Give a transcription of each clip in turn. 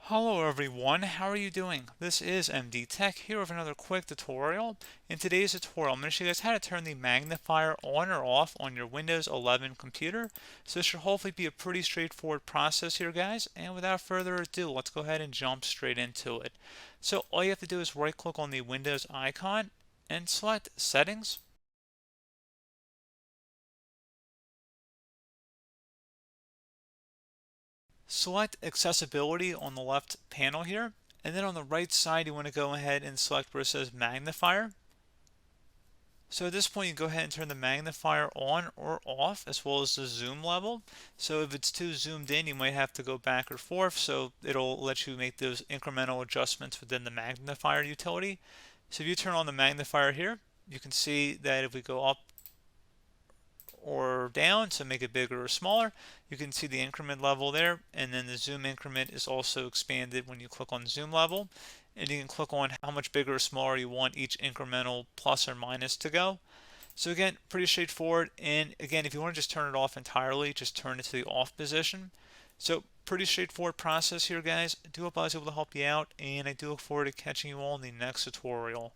Hello everyone, how are you doing? This is MD Tech here with another quick tutorial. In today's tutorial, I'm going to show you guys how to turn the magnifier on or off on your Windows 11 computer. So this should hopefully be a pretty straightforward process here, guys. And without further ado, let's go ahead and jump straight into it. So all you have to do is right click on the Windows icon and select Settings. Select Accessibility on the left panel here, and then on the right side you want to go ahead and select where it says Magnifier. So at this point you go ahead and turn the magnifier on or off, as well as the zoom level. So if it's too zoomed in, you might have to go back or forth, so it'll let you make those incremental adjustments within the magnifier utility. So if you turn on the magnifier here, you can see that if we go up or down to make it bigger or smaller, you can see the increment level there, and then the zoom increment is also expanded when you click on zoom level, and you can click on how much bigger or smaller you want each incremental plus or minus to go. So again, pretty straightforward. And again, if you want to just turn it off entirely, just turn it to the off position. So pretty straightforward process here, guys. I do hope I was able to help you out, and I do look forward to catching you all in the next tutorial.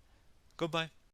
Goodbye.